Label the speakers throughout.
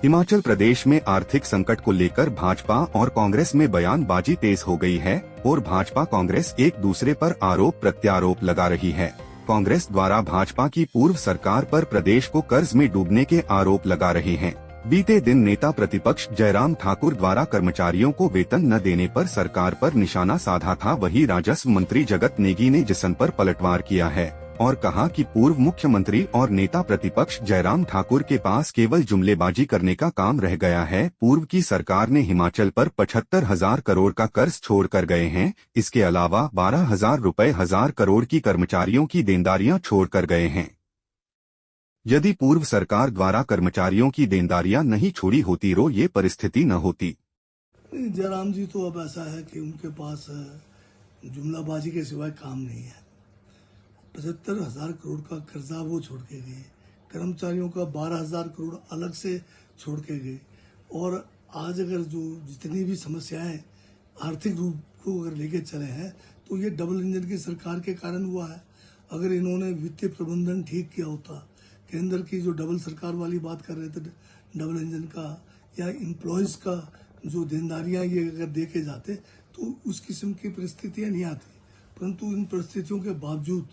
Speaker 1: हिमाचल प्रदेश में आर्थिक संकट को लेकर भाजपा और कांग्रेस में बयानबाजी तेज हो गई है और भाजपा कांग्रेस एक दूसरे पर आरोप प्रत्यारोप लगा रही है। कांग्रेस द्वारा भाजपा की पूर्व सरकार पर प्रदेश को कर्ज में डूबने के आरोप लगा रहे हैं। बीते दिन नेता प्रतिपक्ष जयराम ठाकुर द्वारा कर्मचारियों को वेतन न देने पर सरकार पर निशाना साधा था, वही राजस्व मंत्री जगत नेगी ने जिसन पर पलटवार किया है और कहा कि पूर्व मुख्यमंत्री और नेता प्रतिपक्ष जयराम ठाकुर के पास केवल जुमलेबाजी करने का काम रह गया है। पूर्व की सरकार ने हिमाचल पर 75,000 करोड़ का कर्ज छोड़ कर गए हैं। इसके अलावा 12,000 रुपए 1,000 करोड़ की कर्मचारियों की देनदारियां छोड़ कर गए हैं। यदि पूर्व सरकार द्वारा कर्मचारियों की देनदारियां नहीं छोड़ी होती तो ये परिस्थिति न होती।
Speaker 2: जयराम जी तो अब ऐसा है कि उनके पास जुमलाबाजी के सिवाय काम नहीं है। 75,000 करोड़ का कर्जा वो छोड़ के गए, कर्मचारियों का 12,000 करोड़ अलग से छोड़ के गए। और आज अगर जो जितनी भी समस्याएं आर्थिक रूप को अगर लेके चले हैं तो ये डबल इंजन की सरकार के कारण हुआ है। अगर इन्होंने वित्तीय प्रबंधन ठीक किया होता, केंद्र की जो डबल सरकार वाली बात कर रहे थे डबल इंजन का, या एम्प्लॉयज का जो देनदारियां ये अगर देके जाते तो उस किस्म की परिस्थितियां नहीं आती। परंतु इन परिस्थितियों के बावजूद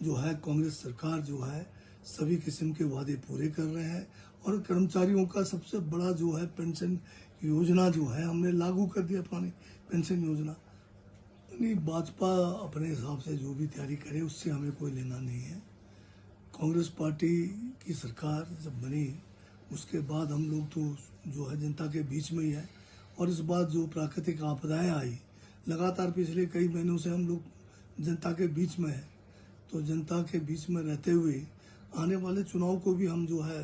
Speaker 2: जो है कांग्रेस सरकार जो है सभी किस्म के वादे पूरे कर रहे हैं और कर्मचारियों का सबसे बड़ा जो है पेंशन योजना जो है हमने लागू कर दिया, पुरानी पेंशन योजना। नहीं, भाजपा अपने हिसाब से जो भी तैयारी करे उससे हमें कोई लेना नहीं है। कांग्रेस पार्टी की सरकार जब बनी उसके बाद हम लोग तो जो है जनता के बीच में ही है और इस बात जो प्राकृतिक आपदाएं आई लगातार पिछले कई महीनों से हम लोग जनता के बीच में है। तो जनता के बीच में रहते हुए आने वाले चुनाव को भी हम जो है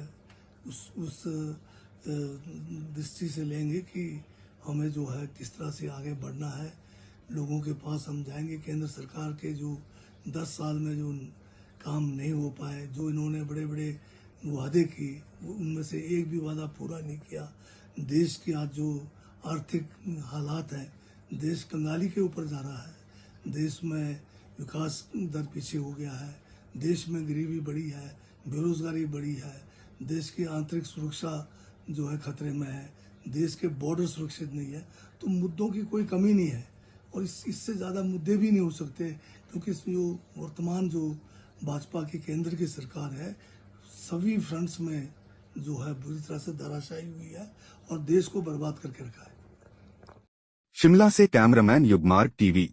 Speaker 2: उस दृष्टि से लेंगे कि हमें जो है किस तरह से आगे बढ़ना है। लोगों के पास हम जाएंगे। केंद्र सरकार के जो 10 साल में जो काम नहीं हो पाए, जो इन्होंने बड़े बड़े वादे किए उनमें से एक भी वादा पूरा नहीं किया। देश की आज जो आर्थिक हालात है, देश कंगाली के ऊपर जा रहा है। देश में विकास दर पीछे हो गया है, देश में गरीबी बढ़ी है, बेरोजगारी बढ़ी है, देश की आंतरिक सुरक्षा जो है खतरे में है, देश के बॉर्डर सुरक्षित नहीं है। तो मुद्दों की कोई कमी नहीं है और इससे ज़्यादा मुद्दे भी नहीं हो सकते, क्योंकि जो वर्तमान जो भाजपा की केंद्र की सरकार है सभी फ्रंट्स में जो है बुरी तरह से धराशायी हुई है और देश को बर्बाद करके रखा है।
Speaker 1: शिमला से कैमरामैन युगमार्ग, टीवी।